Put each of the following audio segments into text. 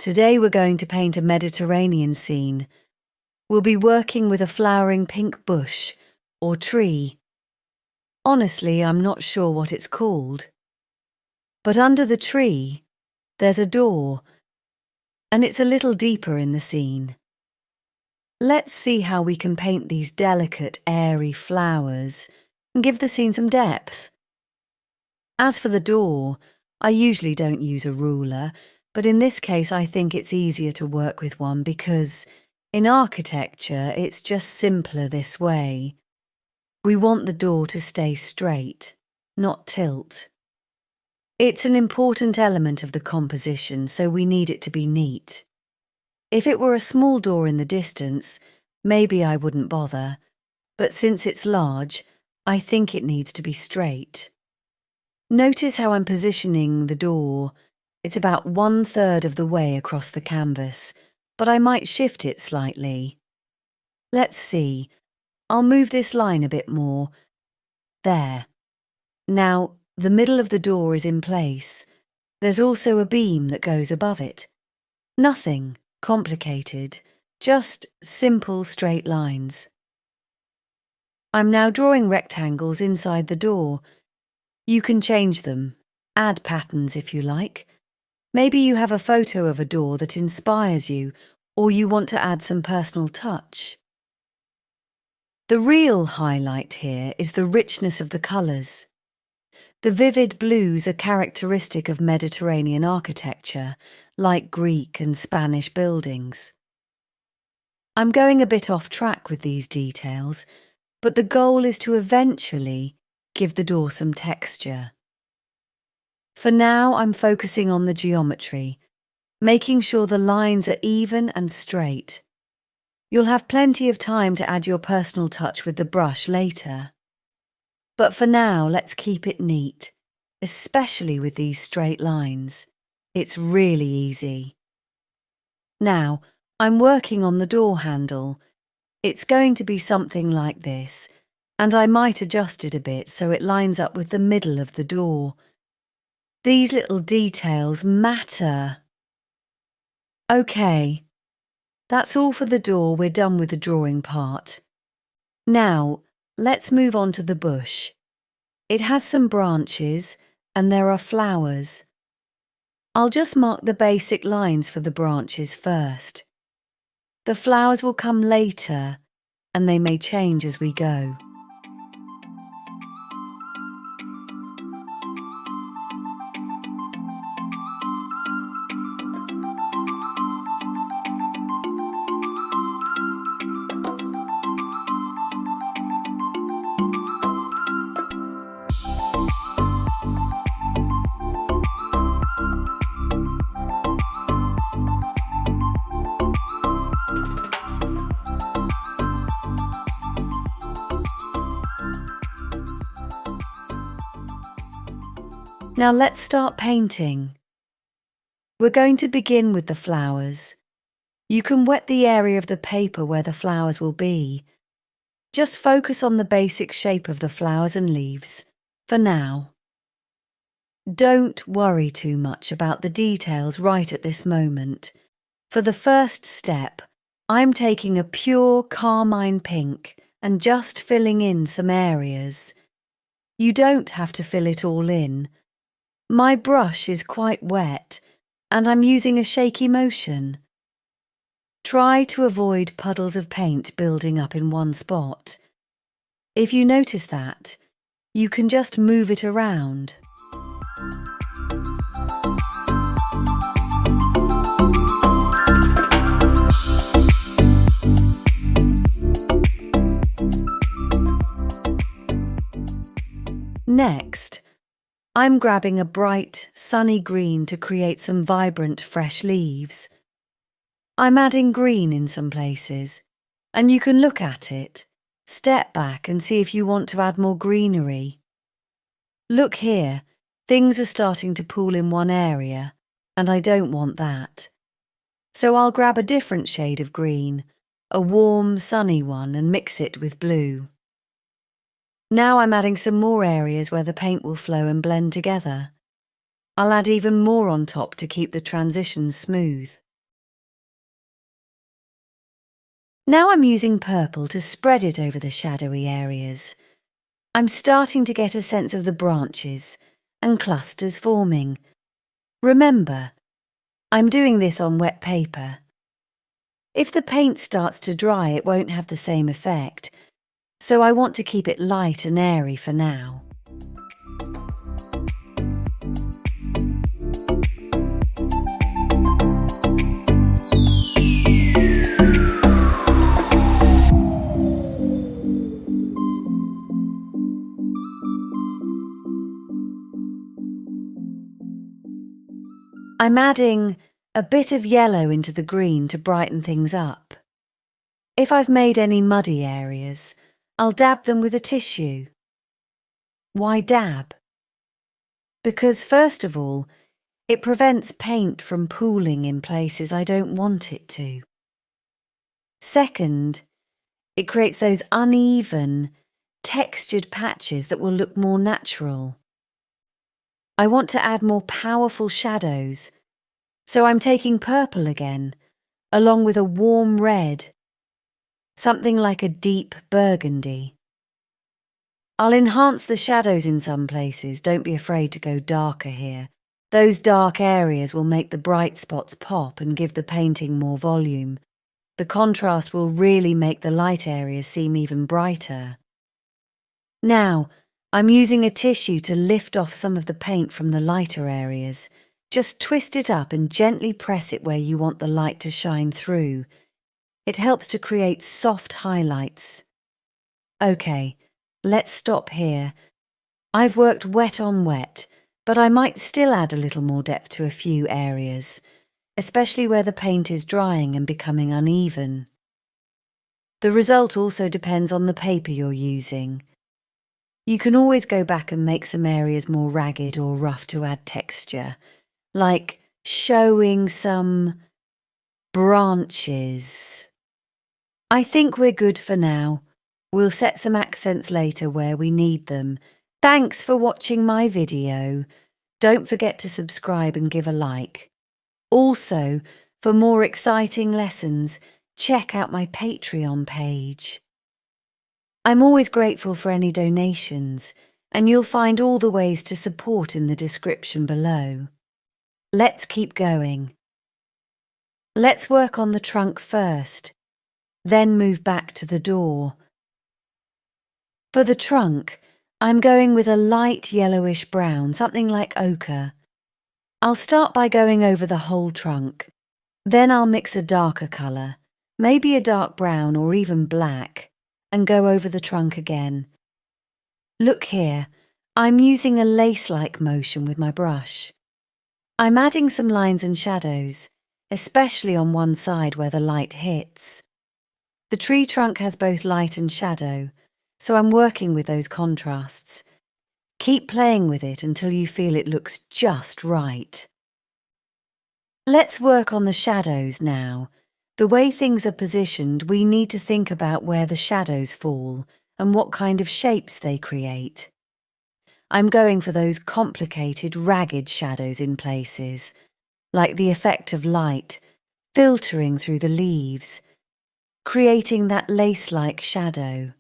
Today we're going to paint a Mediterranean scene. We'll be working with a flowering pink bush or tree. Honestly, I'm not sure what it's called. But under the tree, there's a door, and it's a little deeper in the scene. Let's see how we can paint these delicate, airy flowers and give the scene some depth. As for the door, I usually don't use a ruler, but in this case I think it's easier to work with one because in architecture it's just simpler this way. We want the door to stay straight, not tilt. It's an important element of the composition, so we need it to be neat. If it were a small door in the distance, maybe I wouldn't bother, but since it's large, I think it needs to be straight. Notice how I'm positioning the door. It's about 1/3 of the way across the canvas, but I might shift it slightly. Let's see. I'll move this line a bit more. There. Now, the middle of the door is in place. There's also a beam that goes above it. Nothing complicated, just simple straight lines. I'm now drawing rectangles inside the door. You can change them, add patterns if you like. Maybe you have a photo of a door that inspires you, or you want to add some personal touch. The real highlight here is the richness of the colours. The vivid blues are characteristic of Mediterranean architecture, like Greek and Spanish buildings. I'm going a bit off track with these details, but the goal is to eventually give the door some texture. For now, I'm focusing on the geometry, making sure the lines are even and straight. You'll have plenty of time to add your personal touch with the brush later. But for now, let's keep it neat, especially with these straight lines. It's really easy. Now, I'm working on the door handle. It's going to be something like this, and I might adjust it a bit so it lines up with the middle of the door. These little details matter. Okay, that's all for the door. We're done with the drawing part. Now, let's move on to the bush. It has some branches and there are flowers. I'll just mark the basic lines for the branches first. The flowers will come later and they may change as we go. Now let's start painting. We're going to begin with the flowers. You can wet the area of the paper where the flowers will be. Just focus on the basic shape of the flowers and leaves, for now. Don't worry too much about the details right at this moment. For the first step, I'm taking a pure carmine pink and just filling in some areas. You don't have to fill it all in. My brush is quite wet and I'm using a shaky motion. Try to avoid puddles of paint building up in one spot. If you notice that, you can just move it around. Next, I'm grabbing a bright, sunny green to create some vibrant, fresh leaves. I'm adding green in some places, and you can look at it, step back and see if you want to add more greenery. Look here, things are starting to pool in one area, and I don't want that. So I'll grab a different shade of green, a warm, sunny one, and mix it with blue. Now I'm adding some more areas where the paint will flow and blend together. I'll add even more on top to keep the transition smooth. Now I'm using purple to spread it over the shadowy areas. I'm starting to get a sense of the branches and clusters forming. Remember, I'm doing this on wet paper. If the paint starts to dry, it won't have the same effect, so I want to keep it light and airy for now. I'm adding a bit of yellow into the green to brighten things up. If I've made any muddy areas, I'll dab them with a tissue. Why dab? Because first of all, it prevents paint from pooling in places I don't want it to. Second, it creates those uneven, textured patches that will look more natural. I want to add more powerful shadows, so I'm taking purple again, along with a warm red, something like a deep burgundy. I'll enhance the shadows in some places, don't be afraid to go darker here. Those dark areas will make the bright spots pop and give the painting more volume. The contrast will really make the light areas seem even brighter. Now, I'm using a tissue to lift off some of the paint from the lighter areas. Just twist it up and gently press it where you want the light to shine through. It helps to create soft highlights. Okay, let's stop here. I've worked wet on wet, but I might still add a little more depth to a few areas, especially where the paint is drying and becoming uneven. The result also depends on the paper you're using. You can always go back and make some areas more ragged or rough to add texture, like showing some branches. I think we're good for now. We'll set some accents later where we need them. Thanks for watching my video. Don't forget to subscribe and give a like. Also, for more exciting lessons, check out my Patreon page. I'm always grateful for any donations, and you'll find all the ways to support in the description below. Let's keep going. Let's work on the trunk first, then move back to the door. For the trunk, I'm going with a light yellowish brown, something like ochre. I'll start by going over the whole trunk. Then I'll mix a darker colour, maybe a dark brown or even black, and go over the trunk again. Look here, I'm using a lace-like motion with my brush. I'm adding some lines and shadows, especially on one side where the light hits. The tree trunk has both light and shadow, so I'm working with those contrasts. Keep playing with it until you feel it looks just right. Let's work on the shadows now. The way things are positioned, we need to think about where the shadows fall and what kind of shapes they create. I'm going for those complicated, ragged shadows in places, like the effect of light filtering through the leaves, creating that lace-like shadow.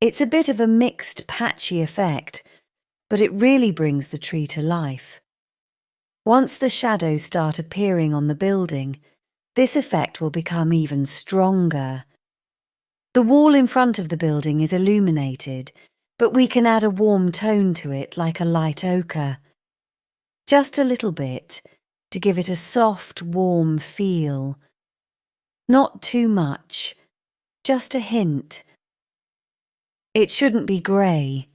It's a bit of a mixed, patchy effect, but it really brings the tree to life. Once the shadows start appearing on the building, this effect will become even stronger. The wall in front of the building is illuminated, but we can add a warm tone to it like a light ochre. Just a little bit, to give it a soft, warm feel. Not too much, just a hint. It shouldn't be grey.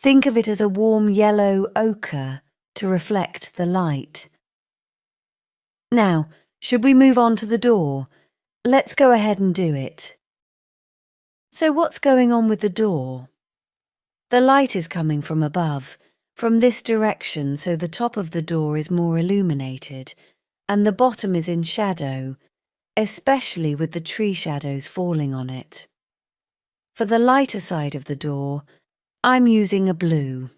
Think of it as a warm yellow ochre to reflect the light. Now, should we move on to the door? Let's go ahead and do it. So what's going on with the door? The light is coming from above, from this direction, so the top of the door is more illuminated, and the bottom is in shadow, especially with the tree shadows falling on it. For the lighter side of the door, I'm using a blue.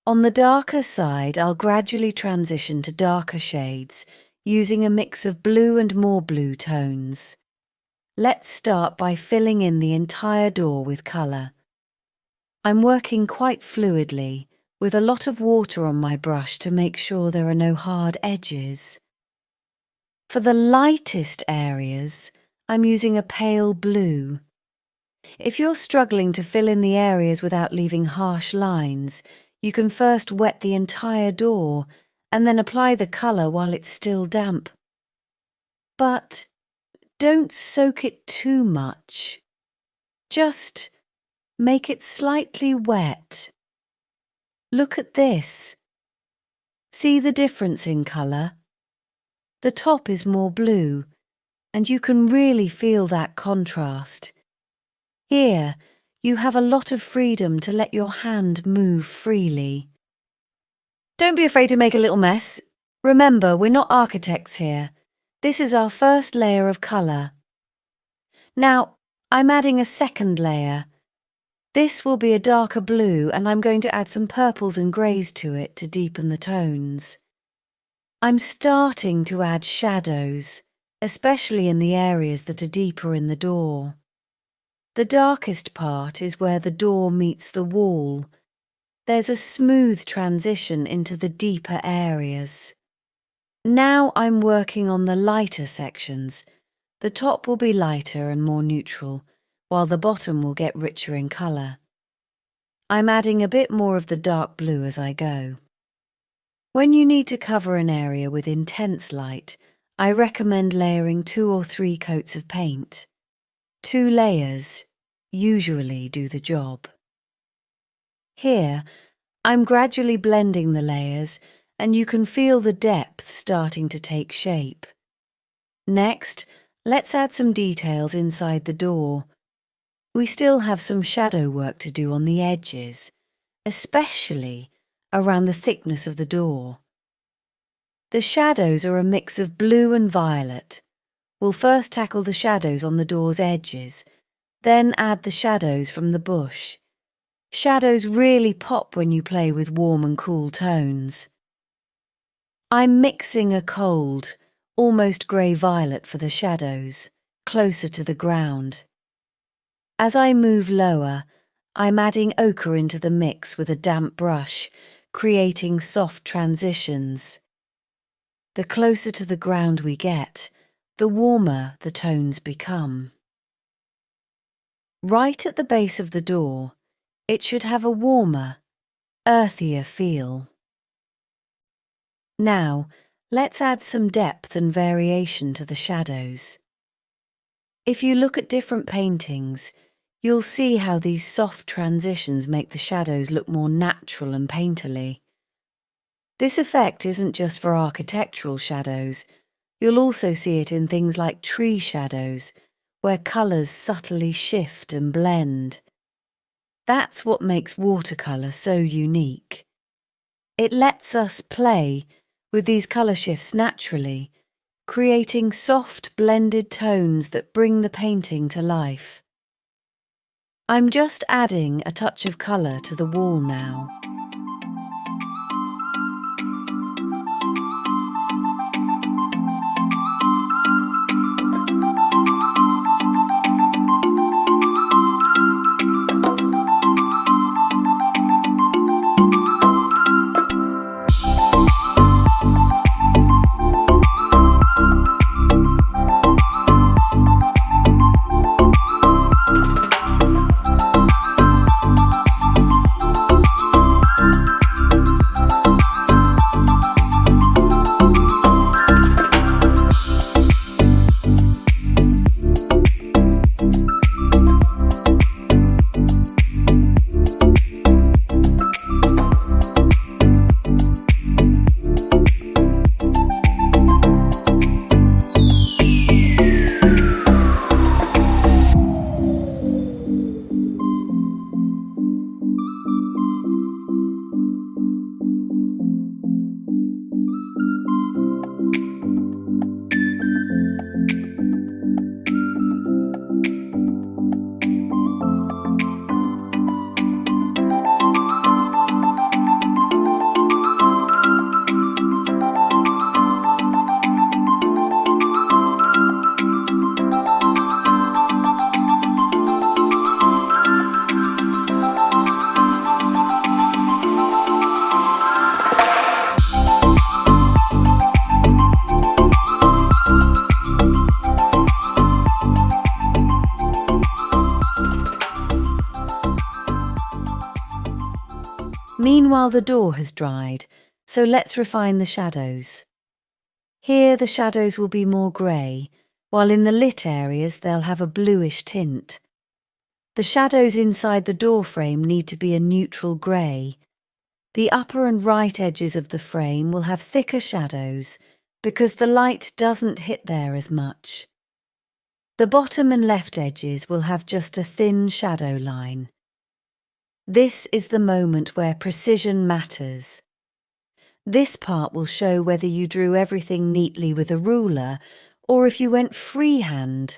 On the darker side, I'll gradually transition to darker shades, using a mix of blue and more blue tones. let's start by filling in the entire door with colour. I'm working quite fluidly, with a lot of water on my brush to make sure there are no hard edges. For the lightest areas, I'm using a pale blue. If you're struggling to fill in the areas without leaving harsh lines, you can first wet the entire door and then apply the colour while it's still damp. But don't soak it too much. Just make it slightly wet. Look at this. See the difference in colour? The top is more blue, and you can really feel that contrast. Here, you have a lot of freedom to let your hand move freely. Don't be afraid to make a little mess. Remember, we're not architects here. This is our first layer of colour. Now, I'm adding a second layer. This will be a darker blue, and I'm going to add some purples and greys to it to deepen the tones. I'm starting to add shadows, especially in the areas that are deeper in the door. The darkest part is where the door meets the wall. There's a smooth transition into the deeper areas. Now I'm working on the lighter sections. The top will be lighter and more neutral, while the bottom will get richer in colour. I'm adding a bit more of the dark blue as I go. When you need to cover an area with intense light, I recommend layering 2 or 3 coats of paint. 2 layers usually do the job. Here, I'm gradually blending the layers, and you can feel the depth starting to take shape. Next, let's add some details inside the door. We still have some shadow work to do on the edges, especially around the thickness of the door. The shadows are a mix of blue and violet. We'll first tackle the shadows on the door's edges, then add the shadows from the bush. Shadows really pop when you play with warm and cool tones. I'm mixing a cold, almost grey-violet for the shadows, closer to the ground. As I move lower, I'm adding ochre into the mix with a damp brush, creating soft transitions. The closer to the ground we get, the warmer the tones become. Right at the base of the door, it should have a warmer, earthier feel. Now, let's add some depth and variation to the shadows. If you look at different paintings, you'll see how these soft transitions make the shadows look more natural and painterly. This effect isn't just for architectural shadows. You'll also see it in things like tree shadows, where colours subtly shift and blend. That's what makes watercolour so unique. It lets us play with these colour shifts naturally, creating soft blended tones that bring the painting to life. I'm just adding a touch of colour to the wall now. Meanwhile, the door has dried, so let's refine the shadows. Here the shadows will be more grey, while in the lit areas they'll have a bluish tint. The shadows inside the door frame need to be a neutral grey. The upper and right edges of the frame will have thicker shadows because the light doesn't hit there as much. The bottom and left edges will have just a thin shadow line. This is the moment where precision matters. This part will show whether you drew everything neatly with a ruler or if you went freehand.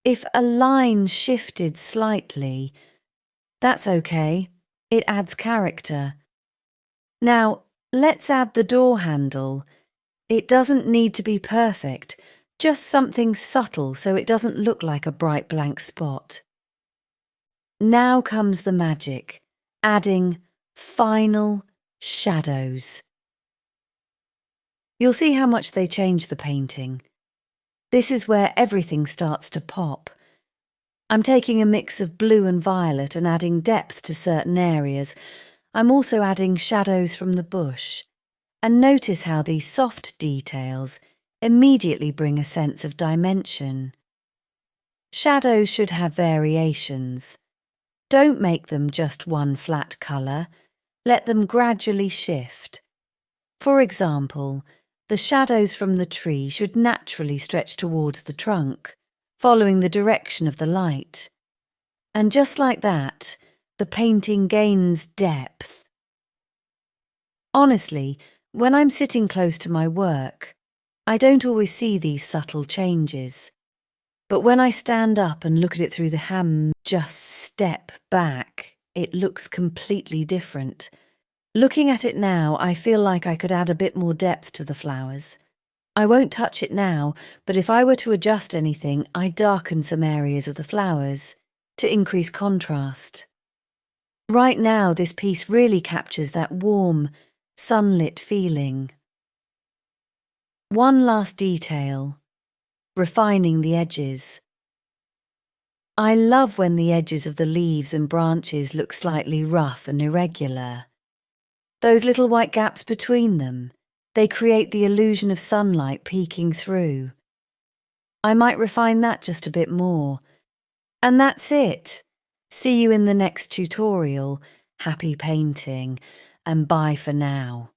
If a line shifted slightly, that's okay. It adds character. Now, let's add the door handle. It doesn't need to be perfect, just something subtle so it doesn't look like a bright blank spot. Now comes the magic, adding final shadows. You'll see how much they change the painting. This is where everything starts to pop. I'm taking a mix of blue and violet and adding depth to certain areas. I'm also adding shadows from the bush. And notice how these soft details immediately bring a sense of dimension. Shadows should have variations. Don't make them just one flat colour. Let them gradually shift. For example, the shadows from the tree should naturally stretch towards the trunk, following the direction of the light. And just like that, the painting gains depth. Honestly, when I'm sitting close to my work, I don't always see these subtle changes. But when I stand up and look at it through the just step back, it looks completely different. Looking at it now, I feel like I could add a bit more depth to the flowers. I won't touch it now, but if I were to adjust anything, I'd darken some areas of the flowers to increase contrast. Right now, this piece really captures that warm, sunlit feeling. One last detail, refining the edges. I love when the edges of the leaves and branches look slightly rough and irregular. Those little white gaps between them, they create the illusion of sunlight peeking through. I might refine that just a bit more. And that's it. See you in the next tutorial. Happy painting, and bye for now.